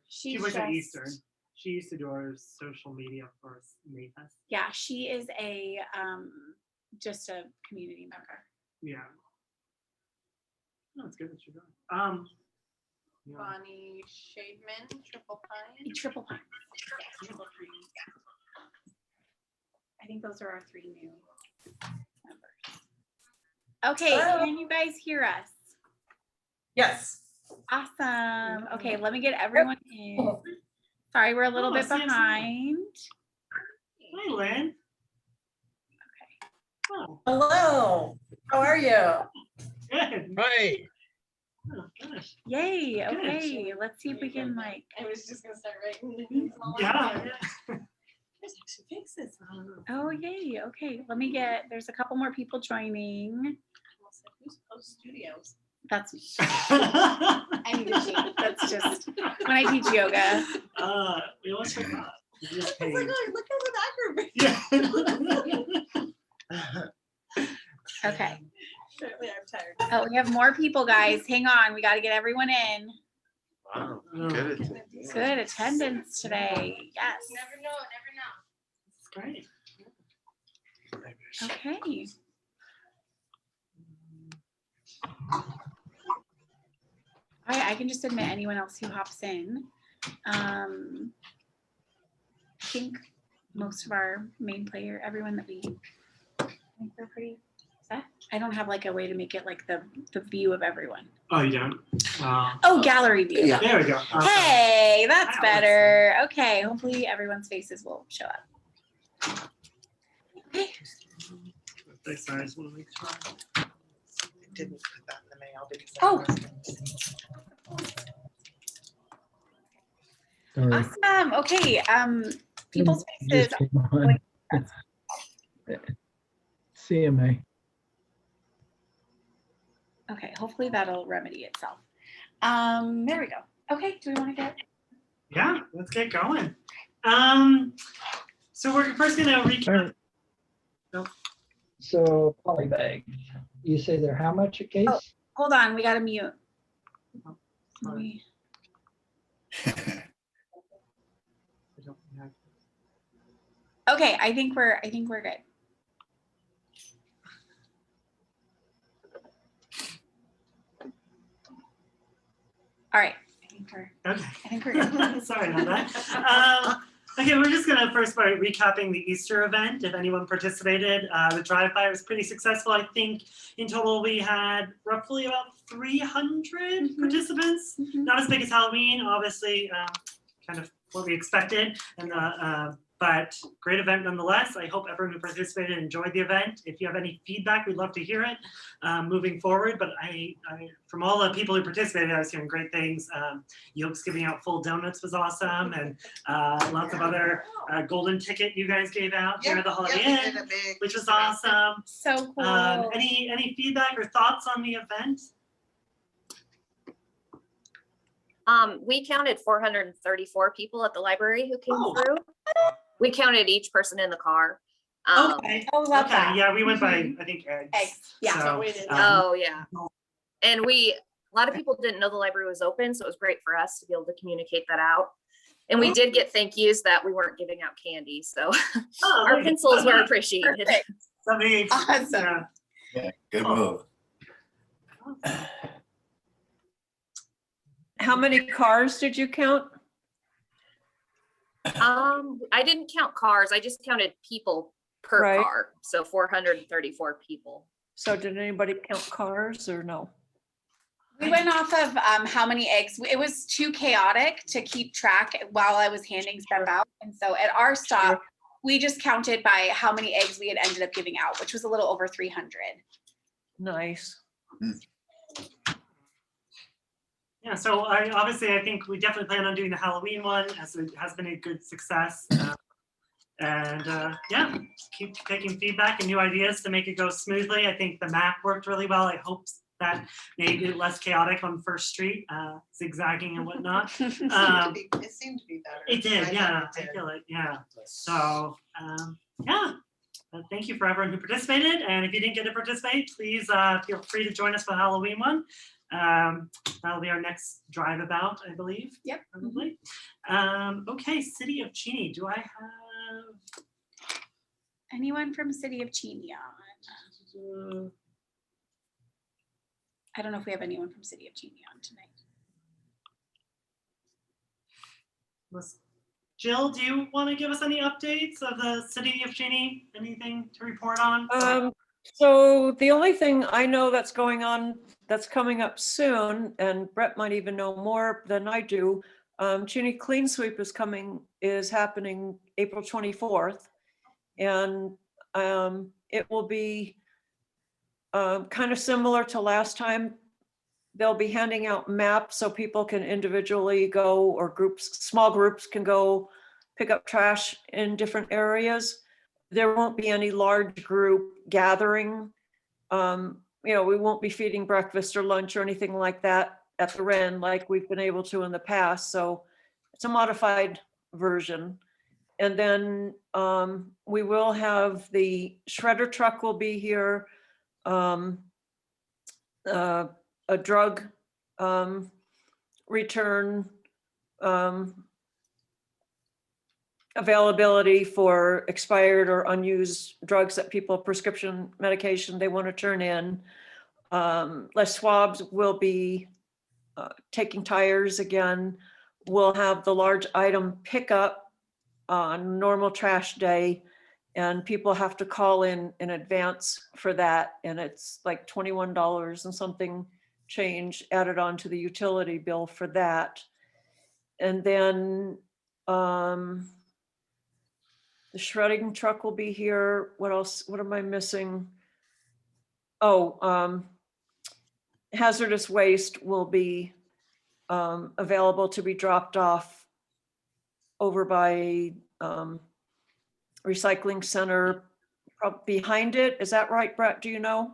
She was at Eastern. She used to do our social media for Mayfest. Yeah, she is a just a community member. Yeah. No, it's good that you're doing. Yeah. Bonnie Shademan, Triple Pine. Triple Pine. Yeah, Triple Pine. I think those are our 3 new members. Okay, can you guys hear us? Yes. Awesome. Okay, let me get everyone in. Sorry, we're a little bit Samson. behind. Hi, Lynn. Okay. Oh, Hello. How are you? good. Hi. Oh, gosh. Yay. Good. Okay, let's see if we can like. I was just gonna start writing the names all Yeah. out. There's actually faces. Oh, yay. Okay, let me get. There's a couple more people joining. Who's Post Studios? That's I need to change. that's just when I teach yoga. We always forgot. I was like, oh, look over that group. Yeah. Okay. Apparently I'm tired. Oh, we have more people, guys. Hang on. We got to get everyone in. Wow. Oh, Good. Good attendance today. Yes. Never know, never know. It's great. Okay. All right, I can just admit anyone else who hops in. I think most of our main player, everyone that I think we're pretty set. I don't have like a way to make it like the view of everyone. Oh, you don't? Oh, gallery view. Yeah. There we go. Awesome. Hey, that's Wow, better. Okay, hopefully everyone's faces will show up. Okay. Thanks, I just want to make sure. Didn't put that in the mail because Oh. I was gonna see. Sorry. Awesome. Okay. People's faces. Just came on. CMA. Okay, hopefully that'll remedy itself. There we go. Okay, do we want to get? Yeah, let's get going. So we're first gonna recap. Alright. So polybag, you say they're how much a case? Oh. Hold on, we got to mute. Sorry. We- Okay, I think we're good. All right, I think we're good. Sorry about that. Okay, we're just gonna first start recapping the Easter event. If anyone participated, the drive-by was pretty successful. I think in total we had roughly about 300 participants. Mhm. Not as big as Halloween, obviously, kind of what we expected, and but great event nonetheless. I hope everyone who participated enjoyed the event. If you have any feedback, we'd love to hear it moving forward. But I from all the people who participated, I was hearing great things. Yolks giving out full donuts was awesome, and lots of other golden ticket you guys gave out here at the Holiday Inn, which was awesome. So cool. Any feedback or thoughts on the event? We counted 434 people at the library who came Oh. through. We counted each person in the car. Okay. Oh, love Okay. that. Yeah, we went by I think eggs. Eggs, yeah. So, we did. Oh, yeah. And a lot of people didn't know the library was open, so it was great for us to be able to communicate that out. And we did get thank yous that we weren't giving out candy, so Oh, our there you pencils go. were appreciated. Perfect. Somebody, Awesome. yeah. Yeah, good Oh. move. How many cars did you count? I didn't count cars, I just counted people per Right. car, so 434 people. So did anybody count cars or no? We went off of how many eggs. It was too chaotic to keep track while I was handing stuff out. And so at our stop, we just counted by how many eggs we had ended up giving out, which was a little over 300. Nice. Yeah, so obviously I think we definitely plan on doing the Halloween one, as it has been a good success. Yeah, keep taking feedback and new ideas to make it go smoothly. I think the map worked really well. I hope that made it less chaotic on First Street, zigzagging and whatnot. It seemed to be better. It did, I yeah. thought it I did. feel like, yeah. So, yeah. Thank you for everyone who participated. And if you didn't get to participate, please feel free to join us for the Halloween one. That'll be our next drive about, I believe. Yep. Probably. Okay, City of Cheney. Do I have? Anyone from City of Cheney on? I don't know if we have anyone from City of Cheney on tonight. Jill, do you want to give us any updates of the City of Cheney? Anything to report on? So the only thing I know that's going on, that's coming up soon, and Brett might even know more than I do. Cheney Clean Sweep is happening April 24th. And it will be kind of similar to last time. They'll be handing out maps so people can individually go, or small groups can go pick up trash in different areas. There won't be any large group gathering. We won't be feeding breakfast or lunch or anything like that at the Ren like we've been able to in the past. So it's a modified version. And then we will have the shredder truck will be here. A drug return availability for expired or unused drugs that people, prescription medication they want to turn in. Les Schwab's will be taking tires again. We'll have the large item pickup on normal trash day, and people have to call in advance for that, and it's like $21 and something change added on to the utility bill for that. And then the shredding truck will be here. What else? What am I missing? Oh, hazardous waste will be available to be dropped off over by recycling center behind it. Is that right, Brett? Do you know?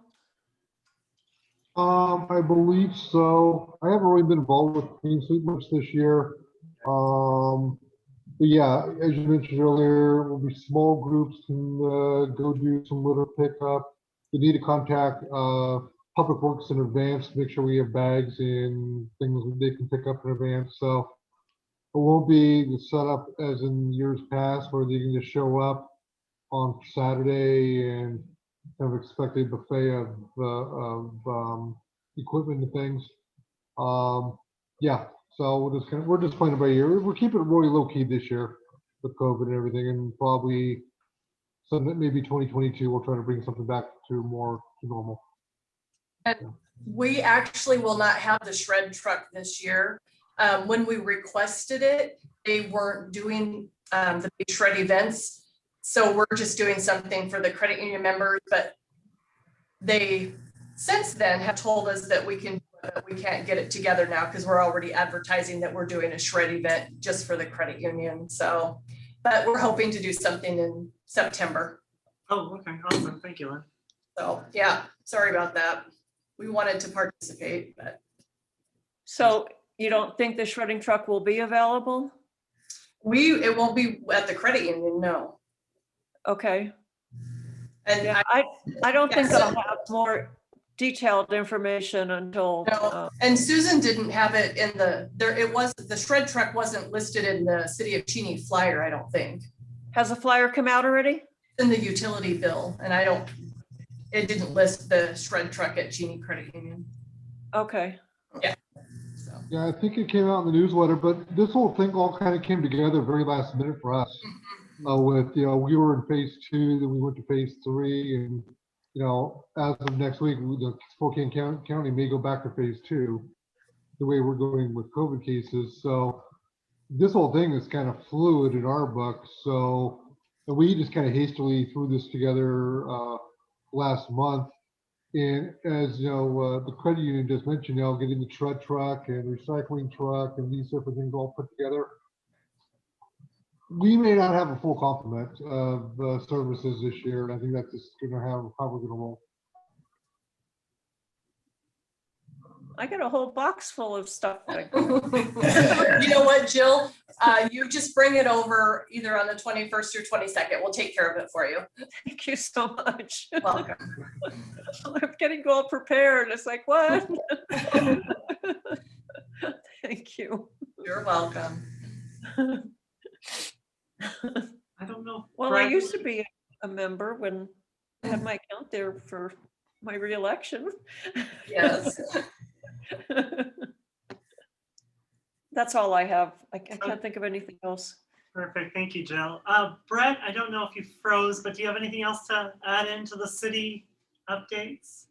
I believe so. I haven't really been involved with Clean Sweep much this year. But yeah, as you mentioned earlier, will be small groups can go do some litter pickup. You need to contact Public Works in advance to make sure we have bags and things that they can pick up in advance. So it won't be the setup as in years past where they can just show up on Saturday and kind of expect a buffet of equipment and things. Yeah, so we're just playing it by ear. We're keeping it really low key this year with COVID and everything, and probably maybe 2022 we'll try to bring something back to more to normal. And we actually will not have the shred truck this year. When we requested it, they weren't doing the big shred events. So we're just doing something for the credit union members, but they since then have told us that we can't get it together now because we're already advertising that we're doing a shred event just for the credit union. So, but we're hoping to do something in September. Oh, okay, awesome. Thank you, Lynn. So yeah, sorry about that. We wanted to participate, but. So you don't think the shredding truck will be available? It won't be at the credit union, no. Okay. And Yeah, I don't think I'll have more detailed information until. No, and Susan didn't have it in the shred truck wasn't listed in the City of Cheney flyer, I don't think. Has a flyer come out already? In the utility bill, and it didn't list the shred truck at Cheney Credit Union. Okay. Yeah. So. Yeah, I think it came out in the newsletter, but this whole thing all kind of came together very last minute for us. With we were in phase 2, then we went to phase 3, and as of next week, the Spokane County may go back to phase 2, the way we're going with COVID cases. So this whole thing is kind of fluid in our book. So we just kind of hastily threw this together last month. And as the credit union just mentioned, getting the shred truck and recycling truck and these different things all put together. We may not have a full complement of services this year, and I think that's just going to have how we're going to roll. I got a whole box full of stuff. You know what, Jill? You just bring it over either on the 21st or 22nd. We'll take care of it for you. Thank you so much. Welcome. I'm getting all prepared. It's like, what? Thank you. You're welcome. I don't know. Well, I Brett- used to be a member when I had my account there for my reelection. Yes. That's all I have. I can't think of anything else. Perfect. Thank you, Jill. Brett, I don't know if you froze, but do you have anything else to add into the city updates?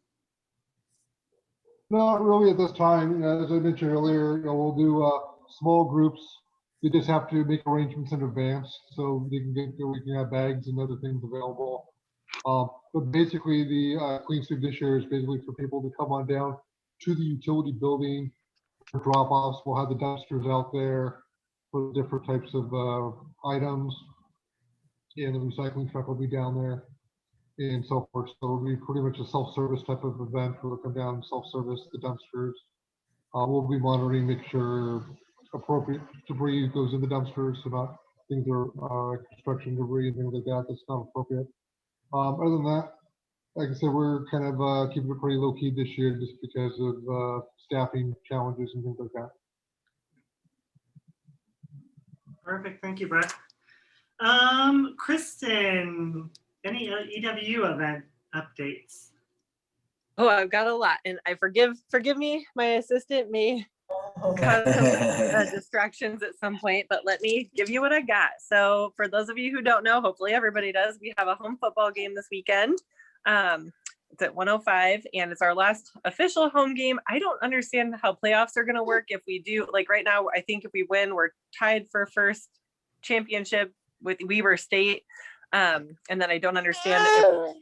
Not really at this time. As I mentioned earlier, we'll do small groups. You just have to make arrangements in advance so we can have bags and other things available. But basically, the Clean Sweep this year is basically for people to come on down to the utility building for drop-offs. We'll have the dumpsters out there for different types of items, and the recycling truck will be down there and so forth. So it'll be pretty much a self-service type of event. We'll come down and self-service the dumpsters. We'll be monitoring, make sure appropriate debris goes in the dumpsters, so not things are construction debris and things like that. That's not appropriate. Other than that, like I said, we're kind of keeping it pretty low key this year just because of staffing challenges and things like that. Perfect. Thank you, Brett. Kristen, any EWU event updates? Oh, I've got a lot, and I forgive me. My assistant may cause some distractions at some point, but let me give you what I got. So for those of you who don't know, hopefully everybody does, we have a home football game this weekend. It's at 105 and it's our last official home game. I don't understand how playoffs are going to work. If we do, like right now, I think if we win, we're tied for first championship with Weber State. And then I don't understand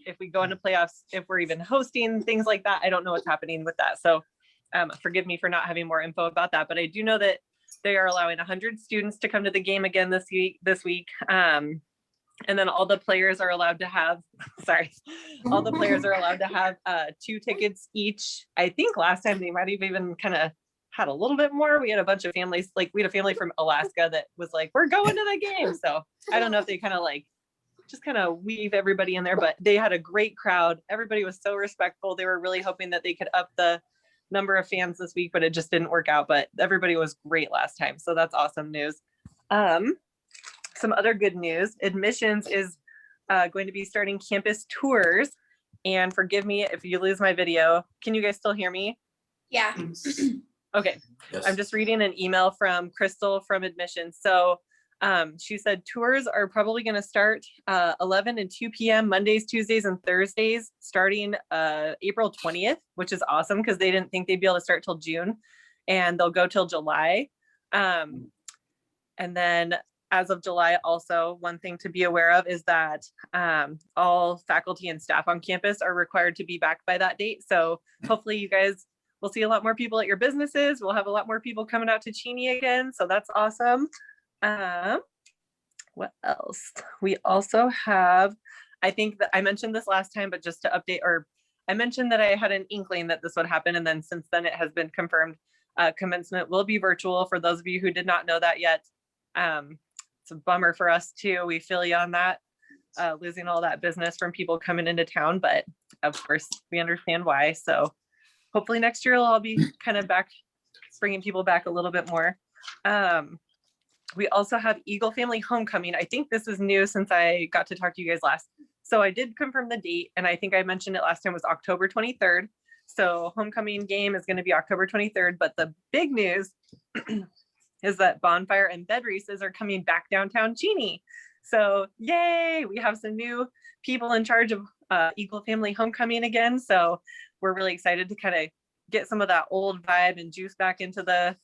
if we go into playoffs, if we're even hosting things like that. I don't know what's happening with that. So forgive me for not having more info about that, but I do know that they are allowing 100 students to come to the game again this week. And then all the players are allowed to have, all the players are allowed to have 2 tickets each. I think last time they might have even kind of had a little bit more. We had a bunch of families, like we had a family from Alaska that was like, we're going to the game. So I don't know if they kind of like, just kind of weave everybody in there, but they had a great crowd. Everybody was so respectful. They were really hoping that they could up the number of fans this week, but it just didn't work out. But everybody was great last time. So that's awesome news. Some other good news, admissions is going to be starting campus tours. And forgive me if you lose my video. Can you guys still hear me? Yeah. Okay. Yes. I'm just reading an email from Crystal from admissions. So she said tours are probably going to start 11 and 2 p.m. Mondays, Tuesdays, and Thursdays starting April 20th, which is awesome because they didn't think they'd be able to start till June, and they'll go till July. And then as of July, also one thing to be aware of is that all faculty and staff on campus are required to be back by that date. So hopefully you guys will see a lot more people at your businesses. We'll have a lot more people coming out to Cheney again. So that's awesome. What else? We also have, I think that I mentioned this last time, but just to update, or I mentioned that I had an inkling that this would happen. And then since then it has been confirmed, commencement will be virtual for those of you who did not know that yet. It's a bummer for us too. We feel you on that, losing all that business from people coming into town, but of course we understand why. So hopefully next year it'll all be kind of back, bringing people back a little bit more. We also have Eagle Family Homecoming. I think this is new since I got to talk to you guys last. So I did confirm the date, and I think I mentioned it last time was October 23rd. So homecoming game is going to be October 23rd, but the big news is that bonfire and bed races are coming back downtown Cheney. So yay, we have some new people in charge of Eagle Family Homecoming again. So we're really excited to kind of get some of that old vibe and juice back into the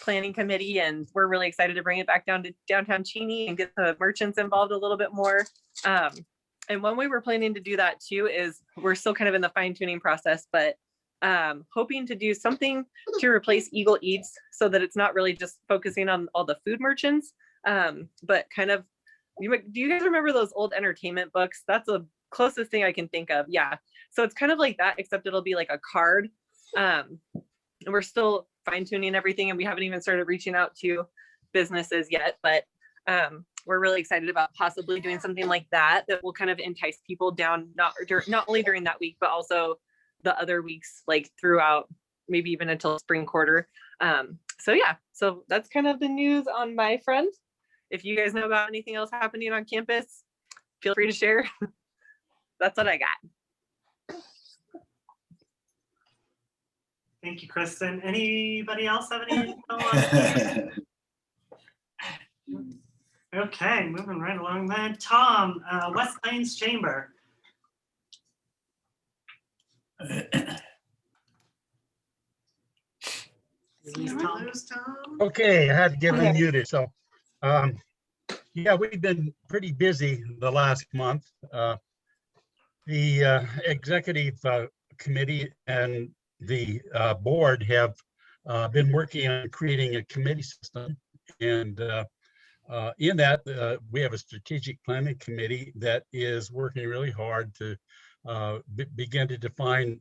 planning committee, and we're really excited to bring it back down to downtown Cheney and get the merchants involved a little bit more. And one way we're planning to do that too is we're still kind of in the fine tuning process, but hoping to do something to replace Eagle Eats so that it's not really just focusing on all the food merchants, but kind of, do you guys remember those old entertainment books? That's the closest thing I can think of. Yeah. So it's kind of like that, except it'll be like a card. And we're still fine tuning everything, and we haven't even started reaching out to businesses yet, but we're really excited about possibly doing something like that that will kind of entice people down, not only during that week, but also the other weeks, like throughout, maybe even until spring quarter. So yeah, so that's kind of the news on my front. If you guys know about anything else happening on campus, feel free to share. That's what I got. Thank you, Kristen. Anybody else have any info on? Okay, moving right along then. Tom, West Plains Chamber. Okay, I had to get unmuted. So, yeah, we've been pretty busy the last month. The executive committee and the board have been working on creating a committee system. And in that, we have a strategic planning committee that is working really hard to begin to define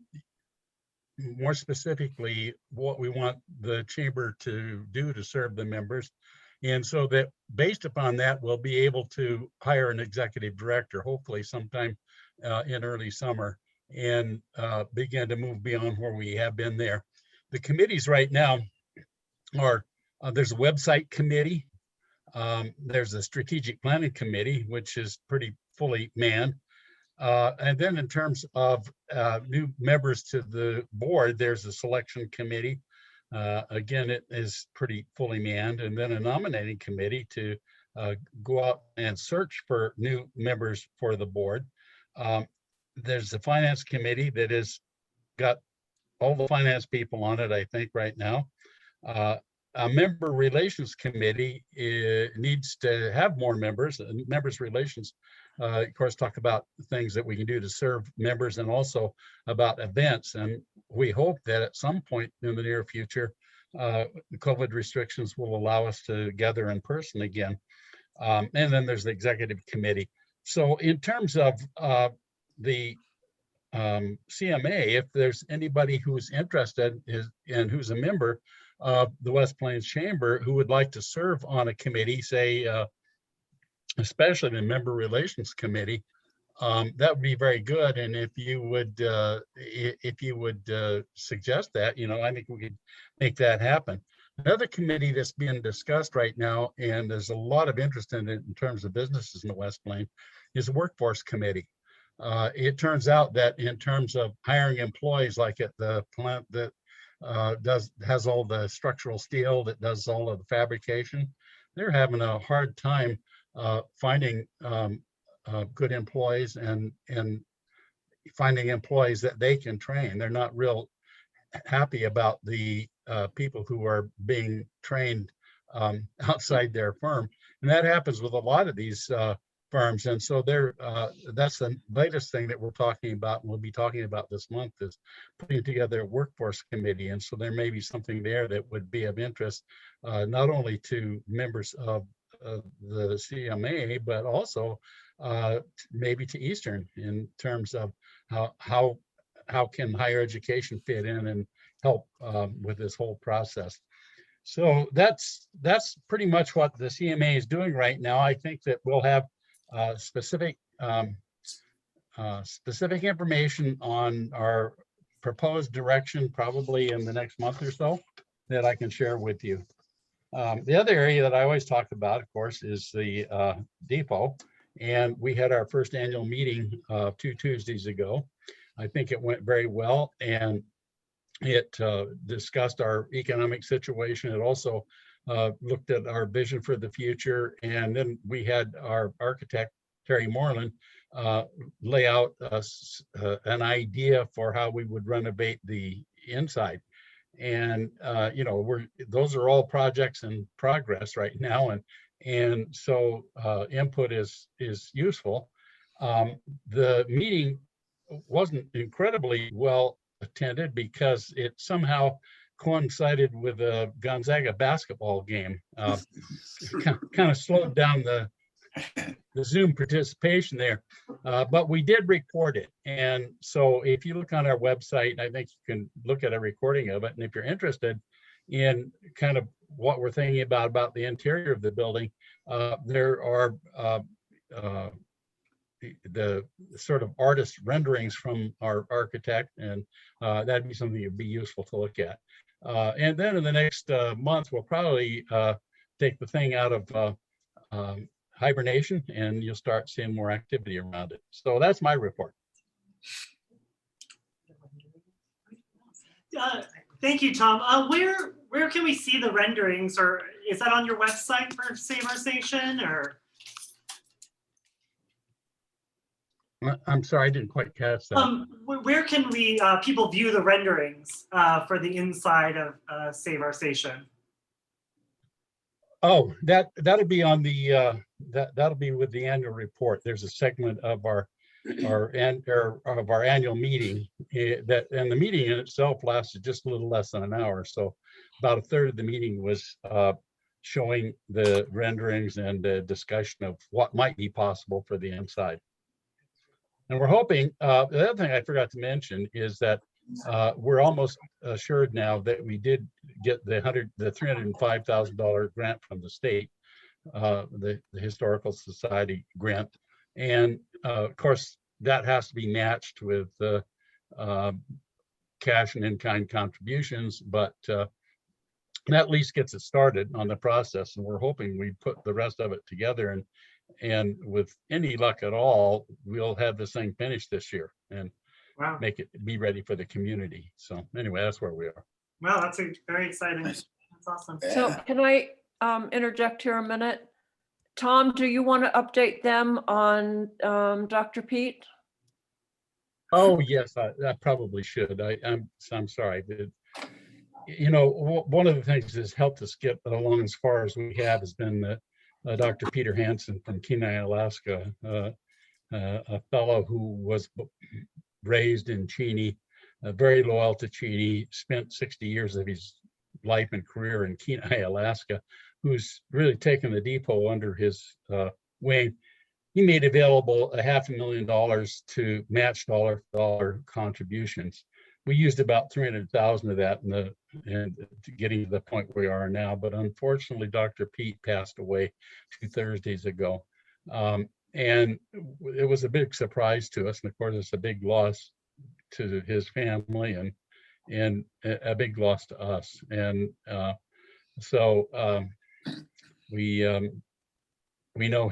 more specifically what we want the chamber to do to serve the members. And so that based upon that, we'll be able to hire an executive director, hopefully sometime in early summer, and begin to move beyond where we have been there. The committees right now are, there's a website committee, there's a strategic planning committee, which is pretty fully manned. And then in terms of new members to the board, there's a selection committee. Again, it is pretty fully manned. And then a nominating committee to go out and search for new members for the board. There's the finance committee that has got all the finance people on it, I think, right now. A member relations committee needs to have more members. Members relations, of course, talk about things that we can do to serve members and also about events. And we hope that at some point in the near future, COVID restrictions will allow us to gather in person again. And then there's the executive committee. So in terms of the CMA, if there's anybody who's interested and who's a member of the West Plains Chamber who would like to serve on a committee, say, especially the member relations committee, that would be very good. And if you would suggest that, I think we could make that happen. Another committee that's being discussed right now, and there's a lot of interest in it in terms of businesses in the West Plains, is the workforce committee. It turns out that in terms of hiring employees, like at the plant that has all the structural steel, that does all of the fabrication, they're having a hard time finding good employees and finding employees that they can train. They're not real happy about the people who are being trained outside their firm. And that happens with a lot of these firms. And so that's the latest thing that we're talking about, and we'll be talking about this month, is putting together a workforce committee. And so there may be something there that would be of interest, not only to members of the CMA, but also maybe to Eastern, in terms of how can higher education fit in and help with this whole process. So that's pretty much what the CMA is doing right now. I think that we'll have specific information on our proposed direction probably in the next month or so that I can share with you. The other area that I always talk about, of course, is the depot. And we had our first annual meeting 2 Tuesdays ago. I think it went very well, and it discussed our economic situation. It also looked at our vision for the future. And then we had our architect, Terry Moreland, lay out an idea for how we would renovate the inside. And those are all projects in progress right now, and so input is useful. The meeting wasn't incredibly well attended because it somehow coincided with a Gonzaga basketball game. Kind of slowed down the Zoom participation there, but we did record it. And so if you look on our website, I think you can look at a recording of it. And if you're interested in kind of what we're thinking about the interior of the building, there are the sort of artist renderings from our architect, and that'd be something that'd be useful to look at. And then in the next month, we'll probably take the thing out of hibernation, and you'll start seeing more activity around it. So that's my report. Thank you, Tom. Where can we see the renderings, or is that on your website for Save Our Station, or? I'm sorry, I didn't quite catch that. Where can we people view the renderings for the inside of Save Our Station? Oh, that'll be on the that'll be with the annual report. There's a segment of our annual meeting and the meeting in itself lasted just a little less than an hour. So about a third of the meeting was showing the renderings and the discussion of what might be possible for the inside. And we're hoping, the other thing I forgot to mention is that we're almost assured now that we did get the $305,000 grant from the state, the Historical Society grant. And of course, that has to be matched with cash and in-kind contributions, but that at least gets it started on the process. And we're hoping we put the rest of it together, and with any luck at all, we'll have this thing finished this year and Wow. make it be ready for the community. So anyway, that's where we are. Wow, that's very exciting. Nice. That's awesome. So can I interject here a minute? Tom, do you want to update them on Dr. Pete? Oh, yes, I probably should. I'm sorry. You know, one of the things that's helped us get along as far as we have has been Dr. Peter Hansen from Kenai, Alaska, a fellow who was raised in Cheney, very loyal to Cheney, spent 60 years of his life and career in Kenai, Alaska, who's really taken the depot under his wing. He made available $500,000 to match dollar contributions. We used about 300,000 of that and to getting to the point where we are now. But unfortunately, Dr. Pete passed away 2 Thursdays ago. And it was a big surprise to us. And of course, it's a big loss to his family and a big loss to us. And so we know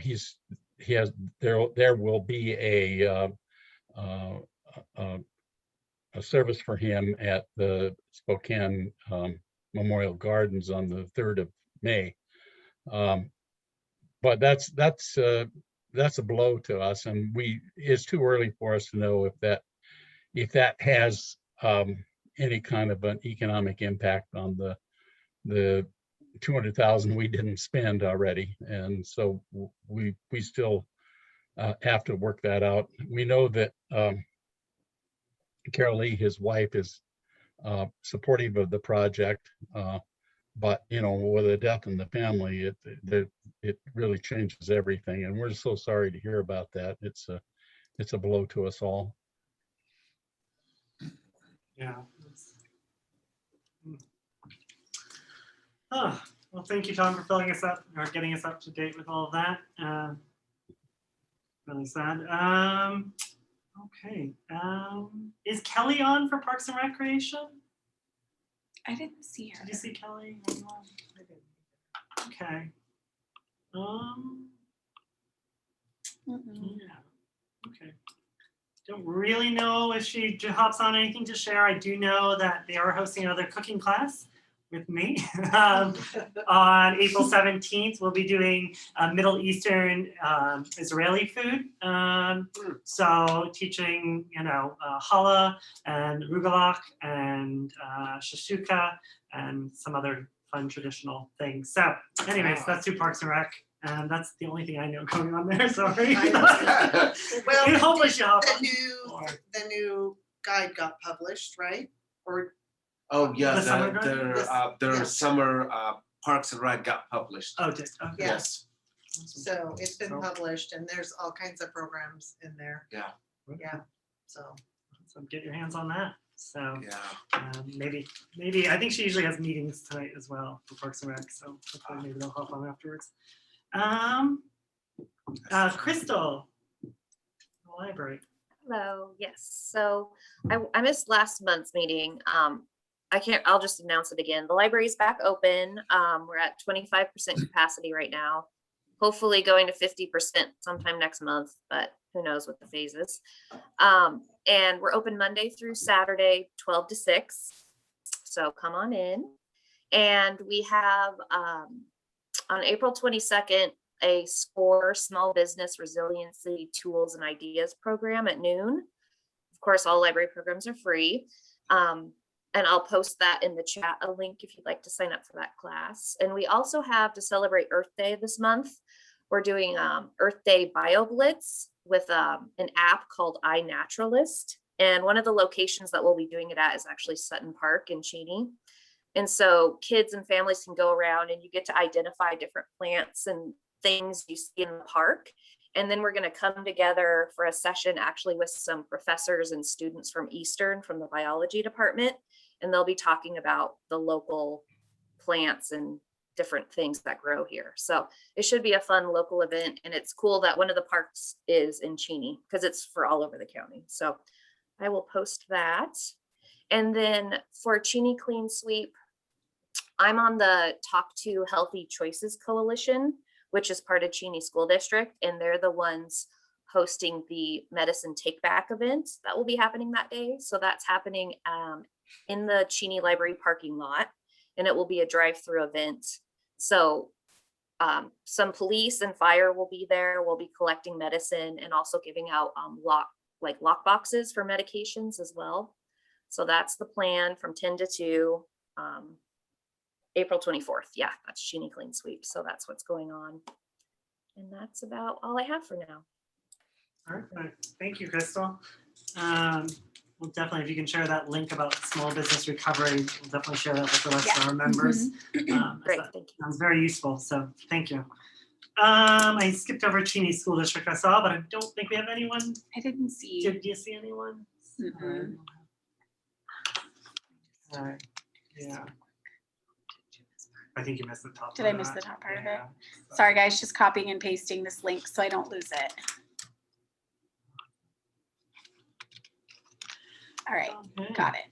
there will be a service for him at the Spokane Memorial Gardens on the 3rd of May. But that's a blow to us, and it's too early for us to know if that has any kind of an economic impact on the 200,000 we didn't spend already. And so we still have to work that out. We know that Carol Lee, his wife, is supportive of the project, but you know, with a death in the family, it really changes everything, and we're so sorry to hear about that. It's a blow to us all. Yeah. Oh, well, thank you, Tom, for filling us up or getting us up to date with all of that. Really sad. Okay. Is Kelly on for Parks and Recreation? I didn't see her. Did you see Kelly? Okay. Yeah. Okay. Don't really know if she hops on anything to share. I do know that they are hosting another cooking class with me on April 17th. We'll be doing Middle Eastern Israeli food. So teaching, challah and rugelach and shashuka and some other fun traditional things. So anyways, that's through Parks and Rec. And that's the only thing I know going on there, sorry. Well, Hopefully she'll hop on. the new guide got published, right? Or Oh, yeah, The summer guide? their summer Parks and Rec got published. Oh, did okay. Yes. so it's been published and there's all kinds of programs in there. Yeah. Yeah, so. So get your hands on that. So Yeah. maybe, I think she usually has meetings tonight as well for Parks and Rec, so hopefully maybe they'll hop on afterwards. Crystal, the library. Hello, yes. So I missed last month's meeting. I'll just announce it again. The library's back open. We're at 25% capacity right now. Hopefully going to 50% sometime next month, but who knows with the phases. And we're open Monday through Saturday, 12 to 6. So come on in. And we have on April 22nd, a SCORE Small Business Resiliency Tools and Ideas program at noon. Of course, all library programs are free. And I'll post that in the chat, a link if you'd like to sign up for that class. And we also have, to celebrate Earth Day this month, we're doing Earth Day Bio Blitz with an app called iNaturalist. And one of the locations that we'll be doing it at is actually Sutton Park in Cheney. And so kids and families can go around and you get to identify different plants and things you see in the park. And then we're going to come together for a session actually with some professors and students from Eastern, from the biology department. And they'll be talking about the local plants and different things that grow here. So it should be a fun local event. And it's cool that one of the parks is in Cheney because it's for all over the county. So I will post that. And then for Cheney Clean Sweep, I'm on the Talk to Healthy Choices Coalition, which is part of Cheney School District. And they're the ones hosting the medicine take back event that will be happening that day. So that's happening in the Cheney Library parking lot, and it will be a drive-through event. So some police and fire will be there. We'll be collecting medicine and also giving out lock boxes for medications as well. So that's the plan from 10 to 2, April 24th. Yeah, that's Cheney Clean Sweep. So that's what's going on. And that's about all I have for now. All right, thank you, Crystal. Well, definitely, if you can share that link about small business recovery, we'll definitely share that with the rest of our members. Great, That thank you. sounds very useful, so thank you. I skipped over Cheney School District I saw, but I don't think we have anyone. I didn't see. Did you see anyone? Mm-mm. All right, yeah. I think you missed the top. Did part I of miss that. the top part of Yeah. it? Sorry, guys, just copying and pasting this link so I don't lose it. All right, Okay. got it.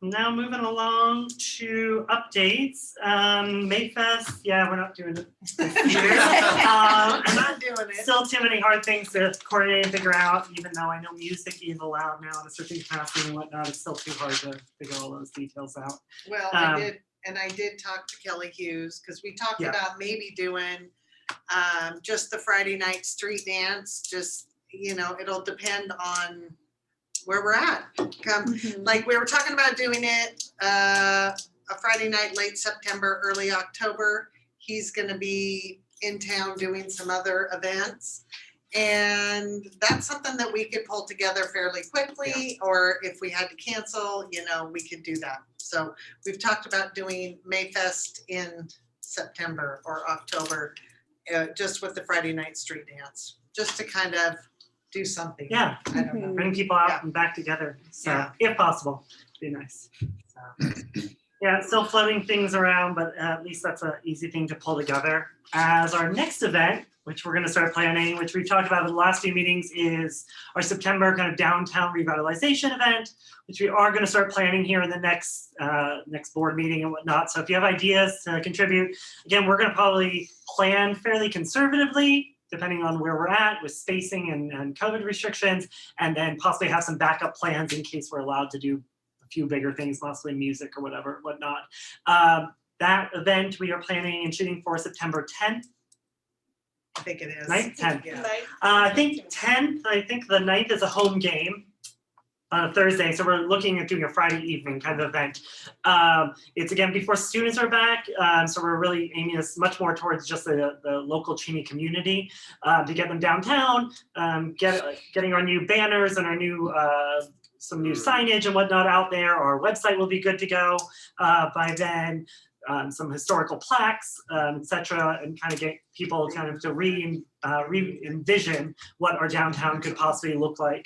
Now moving along to updates. Mayfest, yeah, we're not doing it this year. I'm not doing it. Still too many hard things to coordinate and figure out, even though I know music is allowed now at a certain capacity and whatnot. It's still too hard to figure all those details out. Well, I did talk to Kelly Hughes, because we talked Yeah. about maybe doing just the Friday night street dance, just, it'll depend on where we're at. Like we were talking about doing it a Friday night, late September, early October. He's gonna be in town doing some other events. And that's something that we could pull together fairly quickly, or if we had to cancel, we could do that. So we've talked about doing Mayfest in September or October, just with the Friday night street dance, just to kind of do something. Yeah. I don't know. Bring people out Yeah. and back together. So Yeah. if possible, be nice. So, yeah, still floating things around, but at least that's an easy thing to pull together. As our next event, which we're going to start planning, which we've talked about in the last few meetings, is our September kind of downtown revitalization event, which we are going to start planning here in the next board meeting and whatnot. So if you have ideas to contribute, again, we're going to probably plan fairly conservatively, depending on where we're at with spacing and COVID restrictions, and then possibly have some backup plans in case we're allowed to do a few bigger things, possibly music or whatnot. That event we are planning and shooting for September 10th. I think it is. 9th, 10th. Yeah. I think 10th, I think the 9th is a home game on a Thursday. So we're looking at doing a Friday evening kind of event. It's again before students are back. So we're really aiming this much more towards just the local Cheney community to get them downtown, getting our new banners and our new some new signage and whatnot out there. Our website will be good to go by then. Some historical plaques, etc., and kind of get people kind of to re-envision what our downtown could possibly look like.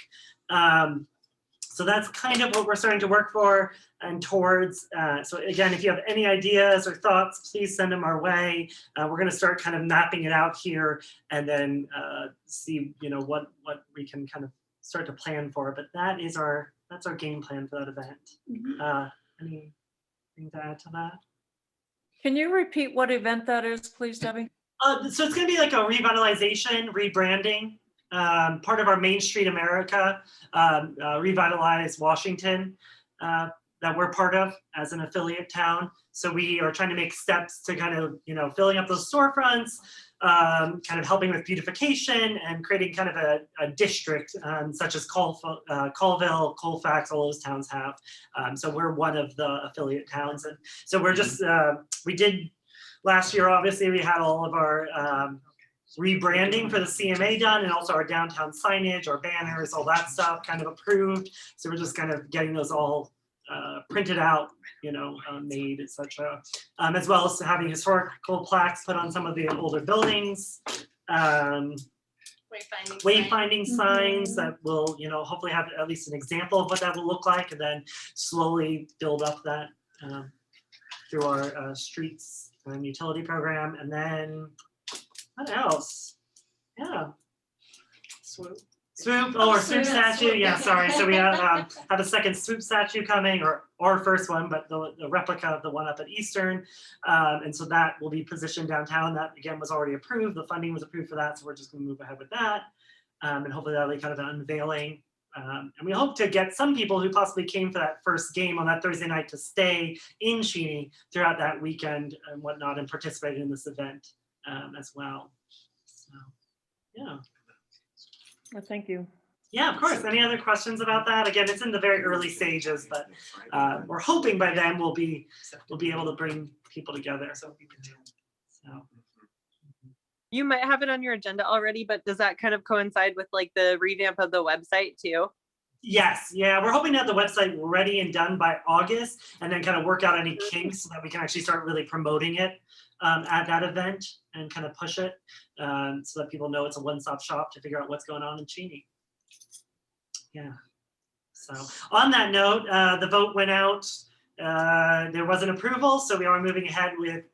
So that's kind of what we're starting to work for and towards. So again, if you have any ideas or thoughts, please send them our way. We're going to start kind of mapping it out here and then see, what we can kind of start to plan for. But that's our game plan for that event. Anything to add to that? Can you repeat what event that is, please, Debbie? So it's going to be like a revitalization, rebranding. Part of our Main Street America, Revitalize Washington, that we're part of as an affiliate town. So we are trying to make steps to kind of, filling up those storefronts, kind of helping with beautification and creating kind of a district such as Colville, Colfax, all those towns have. So we're one of the affiliate towns. And so we're just, we did last year, obviously, we had all of our rebranding for the CMA done, and also our downtown signage, our banners, all that stuff kind of approved. So we're just kind of getting those all printed out, made, etc. As well as having historical plaques put on some of the older buildings. Wayfinding signs that will, hopefully have at least an example of what that will look like, and then slowly build up that through our streets and utility program. And then what else? Yeah. Swoop. Or swoop statue. Yeah, sorry. So we have a second swoop statue coming, or our first one, but the replica of the one up at Eastern. And so that will be positioned downtown. That again was already approved. The funding was approved for that. So we're just going to move ahead with that. And hopefully that'll be kind of an unveiling. And we hope to get some people who possibly came for that first game on that Thursday night to stay in Cheney throughout that weekend and whatnot and participate in this event as well. So, yeah. Well, thank you. Yeah, of course. Any other questions about that? Again, it's in the very early stages, but we're hoping by then we'll be able to bring people together. So. You might have it on your agenda already, but does that kind of coincide with like the revamp of the website too? Yes, yeah, we're hoping to have the website ready and done by August, and then kind of work out any kinks so that we can actually start really promoting it at that event and kind of push it so that people know it's a one-stop shop to figure out what's going on in Cheney. Yeah. So on that note, the vote went out. There was an approval, so we are moving ahead with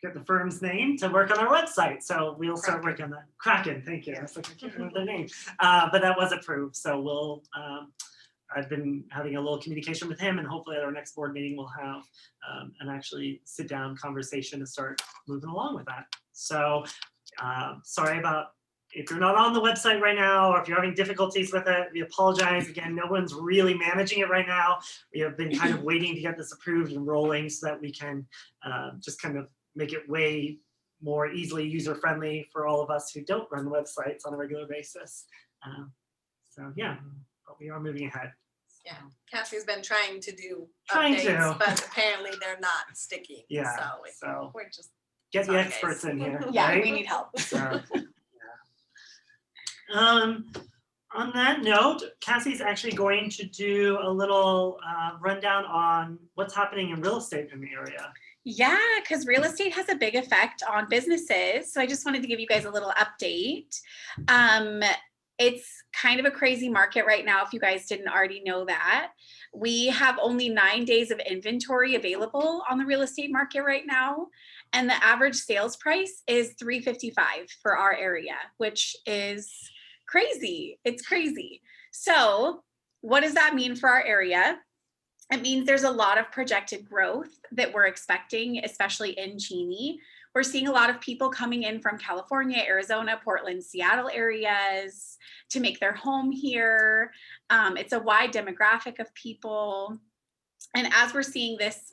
get the firm's name to work on our website. So we'll start working on that. Kraken, thank you. I was like, I can't remember their name, but that was approved. So we'll. I've been having a little communication with him, and hopefully at our next board meeting we'll have an actually sit down conversation to start moving along with that. So sorry about if you're not on the website right now, or if you're having difficulties with it, we apologize. Again, no one's really managing it right now. We have been kind of waiting to get this approved and rolling so that we can just kind of make it way more easily user-friendly for all of us who don't run websites on a regular basis. So yeah, but we are moving ahead. Yeah, Cassie's been trying to do Trying updates, to. but apparently they're not sticking. Yeah, So we're just get the sorry, experts guys. in here. Yeah, right? we need help. So, on that note, Cassie's actually going to do a little rundown on what's happening in real estate in the area. Yeah, because real estate has a big effect on businesses. So I just wanted to give you guys a little update. It's kind of a crazy market right now, if you guys didn't already know that. We have only 9 days of inventory available on the real estate market right now. And the average sales price is $355 for our area, which is crazy. It's crazy. So what does that mean for our area? It means there's a lot of projected growth that we're expecting, especially in Cheney. We're seeing a lot of people coming in from California, Arizona, Portland, Seattle areas to make their home here. It's a wide demographic of people. And as we're seeing this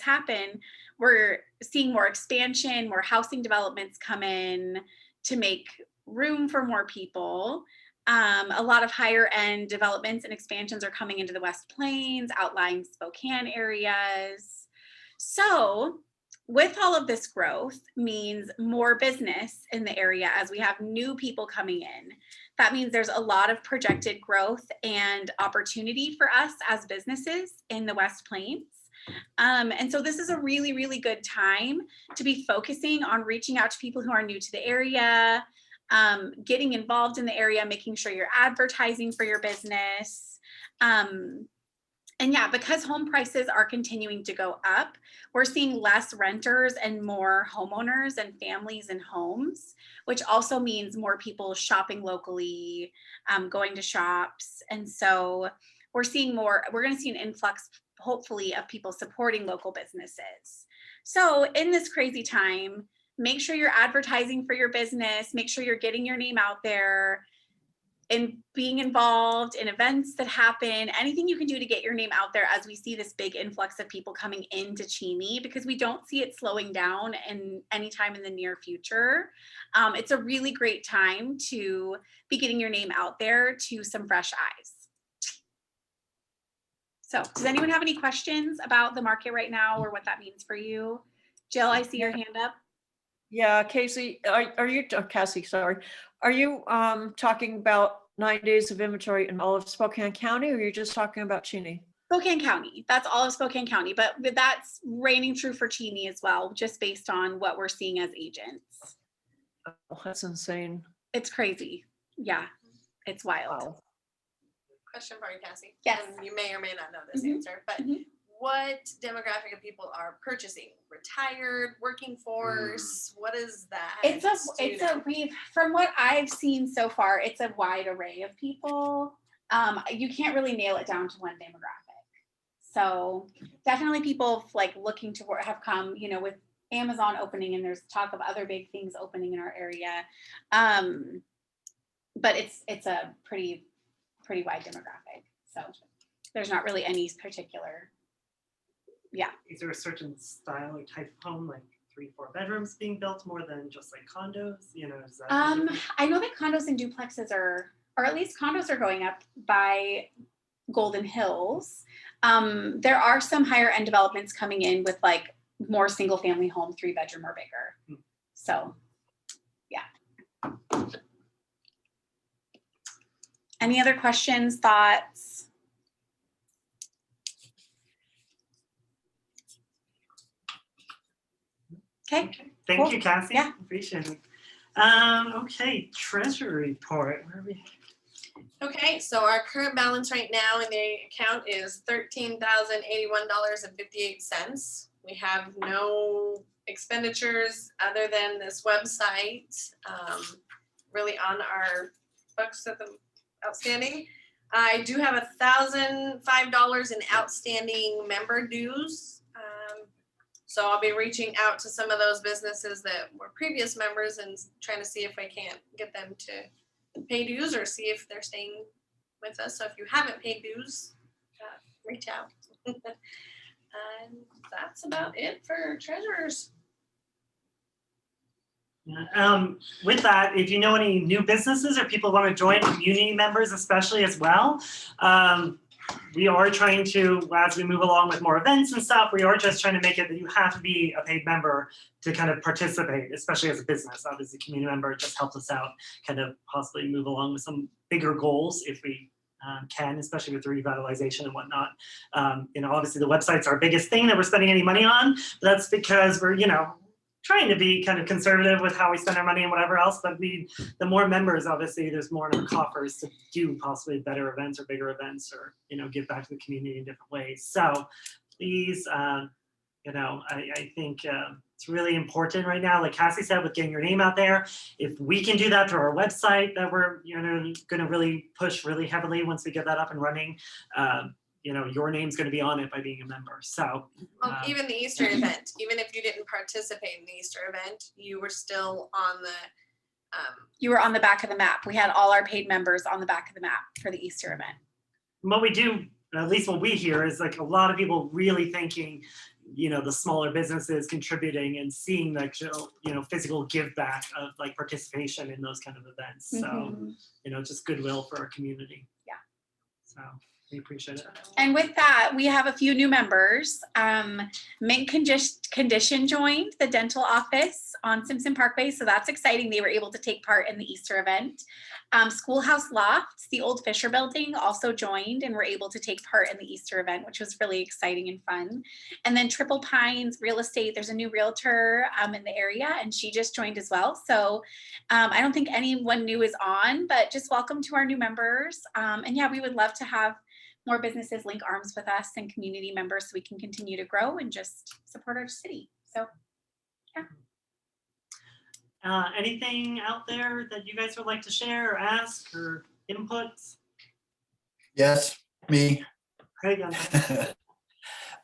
happen, we're seeing more expansion, more housing developments come in to make room for more people. A lot of higher end developments and expansions are coming into the West Plains, outlying Spokane areas. So with all of this growth means more business in the area as we have new people coming in. That means there's a lot of projected growth and opportunity for us as businesses in the West Plains. And so this is a really, really good time to be focusing on reaching out to people who are new to the area, getting involved in the area, making sure you're advertising for your business. And yeah, because home prices are continuing to go up, we're seeing less renters and more homeowners and families and homes, which also means more people shopping locally, going to shops. And so we're going to see an influx, hopefully, of people supporting local businesses. So in this crazy time, make sure you're advertising for your business, make sure you're getting your name out there, and being involved in events that happen, anything you can do to get your name out there as we see this big influx of people coming into Cheney, because we don't see it slowing down in anytime in the near future. It's a really great time to be getting your name out there to some fresh eyes. So does anyone have any questions about the market right now or what that means for you? Jill, I see your hand up. Yeah, Casey, are you, Cassie, sorry. Are you talking about 9 days of inventory in all of Spokane County, or you're just talking about Cheney? Spokane County, that's all of Spokane County, but that's reigning true for Cheney as well, just based on what we're seeing as agents. Oh, that's insane. It's crazy. Yeah, it's wild. Wow. Question for you, Cassie. Yes. And you may or may not know this Mhm. answer, but Mhm. what demographic of people are purchasing? Retired, working force? What is that? From what I've seen so far, it's a wide array of people. You can't really nail it down to one demographic. So definitely people like looking to work have come, with Amazon opening, and there's talk of other big things opening in our area. But it's a pretty wide demographic. So there's not really any particular. Yeah. Is there a certain style or type of home, like 3-4 bedrooms being built more than just like condos? Is that I know that condos and duplexes or at least condos are going up by Golden Hills. There are some higher end developments coming in with like more single family home, 3-bedroom or bigger. So yeah. Any other questions, thoughts? Okay. Thank Cool. you, Cassie. Yeah. Appreciate it. Okay, treasury report. Where are we? Okay, so our current balance right now in the account is $13,081.58. We have no expenditures other than this website, really on our books at the outstanding. I do have $1,005 in outstanding member dues. So I'll be reaching out to some of those businesses that were previous members and trying to see if I can't get them to pay dues or see if they're staying with us. So if you haven't paid dues, reach out. And that's about it for treasurers. With that, if you know any new businesses or people want to join, community members especially as well, we are trying to, as we move along with more events and stuff, we are just trying to make it that you have to be a paid member to kind of participate, especially as a business. Obviously, community member just helps us out, kind of possibly move along with some bigger goals if we can, especially with the revitalization and whatnot. Obviously the website's our biggest thing that we're spending any money on. That's because we're, trying to be kind of conservative with how we spend our money and whatever else, but the more members, obviously, there's more in our coffers to do possibly better events or bigger events or, give back to the community in different ways. So please, I think it's really important right now, like Cassie said, with getting your name out there. If we can do that through our website that we're, going to really push really heavily once we get that up and running, your name's going to be on it by being a member. So even the Easter event, even if you didn't participate in the Easter event, you were still on the you were on the back of the map. We had all our paid members on the back of the map for the Easter event. What we do, at least what we hear, is like a lot of people really thinking, the smaller businesses contributing and seeing the physical give back of like participation in those kind of events. So, just goodwill for our community. Yeah. So. We appreciate it. And with that, we have a few new members. Mint Condition joined the dental office on Simpson Parkway, so that's exciting. They were able to take part in the Easter event. Schoolhouse Lofts, the old Fisher building, also joined and were able to take part in the Easter event, which was really exciting and fun. And then Triple Pines Real Estate, there's a new realtor in the area, and she just joined as well. So I don't think anyone new is on, but just welcome to our new members. And yeah, we would love to have more businesses link arms with us and community members so we can continue to grow and just support our city. So, yeah. Anything out there that you guys would like to share or ask or inputs? Yes, me. Hey, Gunther.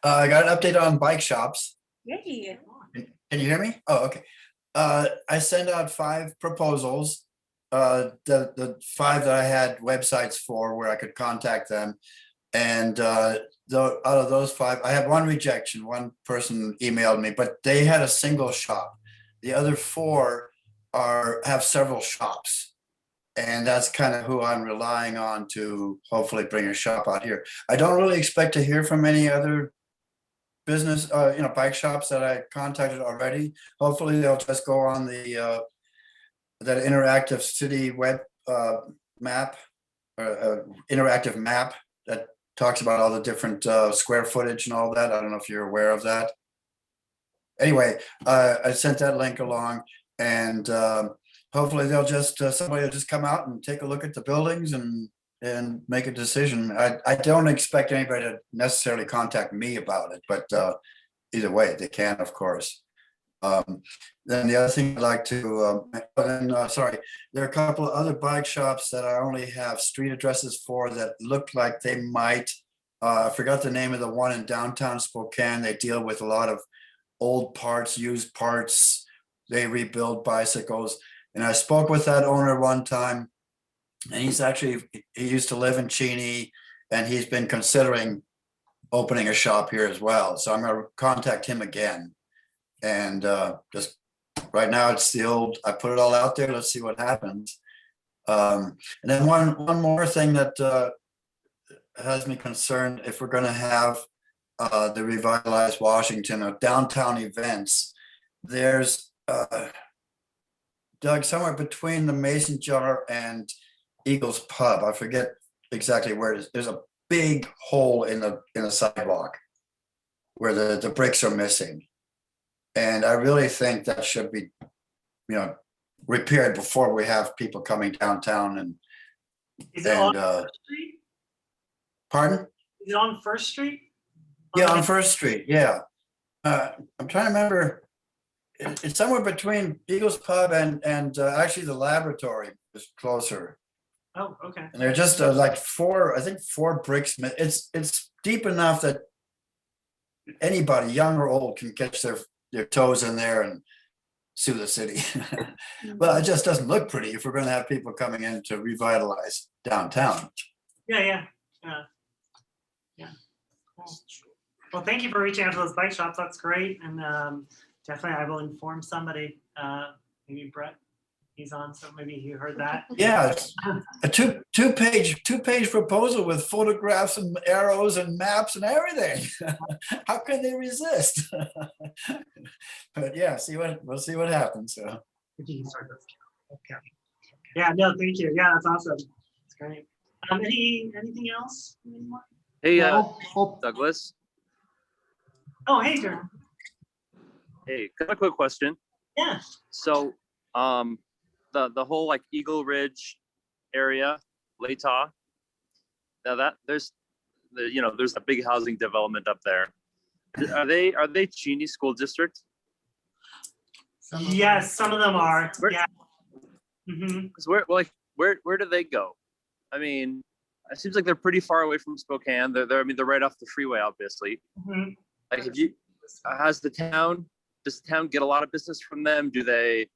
I got an update on bike shops. Yay. Can you hear me? Oh, okay. I sent out 5 proposals. The 5 that I had websites for where I could contact them. And out of those 5, I had 1 rejection. 1 person emailed me, but they had a single shop. The other 4 have several shops. And that's kind of who I'm relying on to hopefully bring a shop out here. I don't really expect to hear from any other business, bike shops that I contacted already. Hopefully they'll just go on the that interactive city web map, interactive map that talks about all the different square footage and all that. I don't know if you're aware of that. Anyway, I sent that link along, and hopefully they'll just somebody will just come out and take a look at the buildings and make a decision. I don't expect anybody to necessarily contact me about it, but either way, they can, of course. Then the other thing I'd like to, sorry, there are a couple of other bike shops that I only have street addresses for that look like they might. I forgot the name of the one in downtown Spokane. They deal with a lot of old parts, used parts. They rebuild bicycles. And I spoke with that owner one time, and he used to live in Cheney, and he's been considering opening a shop here as well. So I'm going to contact him again. And just right now it's the old, I put it all out there, let's see what happens. And then one more thing that has me concerned, if we're going to have the Revitalize Washington or downtown events, there's Doug, somewhere between the Mason Jar and Eagles Pub, I forget exactly where it is, there's a big hole in the sidewalk where the bricks are missing. And I really think that should be, repaired before we have people coming downtown Is it on First Street? Pardon? Is it on First Street? Yeah, on First Street, yeah. I'm trying to remember, it's somewhere between Eagles Pub and actually the laboratory is closer. Oh, okay. And they're just like 4 bricks. It's deep enough that anybody, young or old, can catch their toes in there and sue the city. Well, it just doesn't look pretty if we're going to have people coming in to revitalize downtown. Yeah. Cool. Well, thank you for reaching out to those bike shops. That's great. And definitely I will inform somebody, maybe Brett, he's on, so maybe you heard that. Yeah, it's a two-page proposal with photographs and arrows and maps and everything. How can they resist? But yeah, we'll see what happens. So. Okay. Yeah, no, thank you. Yeah, that's awesome. That's great. Anything else? Hey, Douglas. Oh, hey, Jeremy. Hey, got a quick question. Yeah. So, the whole like Eagle Ridge area, Latah. Now there's a big housing development up there. Are they Cheney School District? Yes, some of them are. Yeah. Because where do they go? I mean, it seems like they're pretty far away from Spokane. They're right off the freeway, obviously. Like, does the town get a lot of business from them? Do they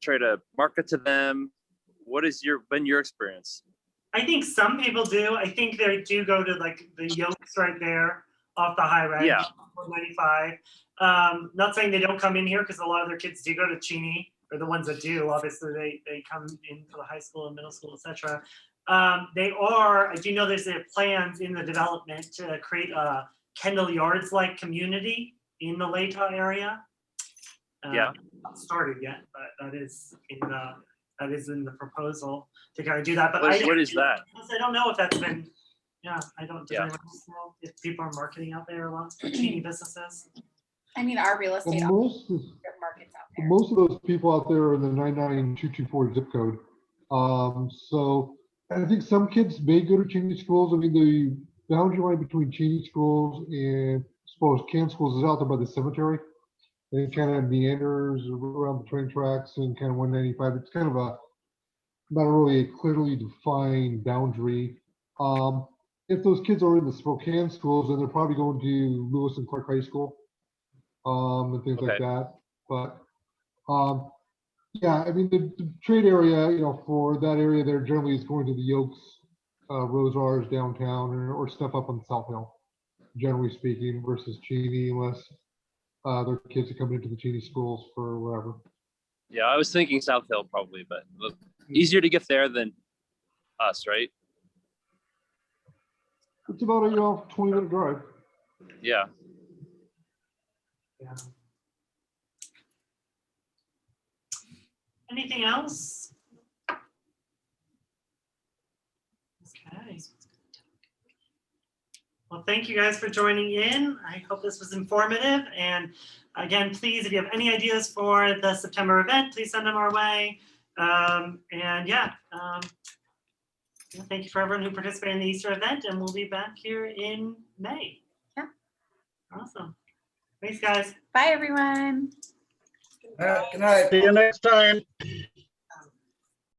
try to market to them? What has been your experience? I think some people do. I think they do go to like the Yokes right there off the highway. Yeah. 95. Not saying they don't come in here, because a lot of their kids do go to Cheney, or the ones that do. Obviously, they come in for the high school and middle school, etc. They are, I do know there's plans in the development to create a Kendall Yards-like community in the Latah area. Yeah. Not started yet, but that is in the proposal to kind of do that. But What is that? I don't know if that's been, yeah, I don't, does Yeah. anyone else know if people are marketing out there a lot for teeny businesses? I mean, our real estate Well, markets out there. most of those people out there are in the 99224 zip code. So I think some kids may go to Cheney schools. I mean, the boundary line between Cheney schools and Spokane schools is out there by the cemetery. And it kind of meanders around the train tracks and kind of 195. It's kind of not really a clearly defined boundary. If those kids are in the Spokane schools, then they're probably going to Lewis and Clark High School, and things like that. But yeah, I mean, the trade area, for that area there generally is going to the Yokes, Rosars downtown, or stuff up on South Hill, generally speaking, versus Cheney, unless their kids are coming into the Cheney schools for whatever. Yeah, I was thinking South Hill probably, but easier to get there than us, right? It's about a 20-minute drive. Yeah. Yeah. Anything else? Okay. Well, thank you guys for joining in. I hope this was informative. And again, please, if you have any ideas for the September event, please send them our way. Thank you for everyone who participated in the Easter event, and we'll be back here in May. Yeah. Awesome. Thanks, guys. Bye, everyone. All right, good night. See you next time.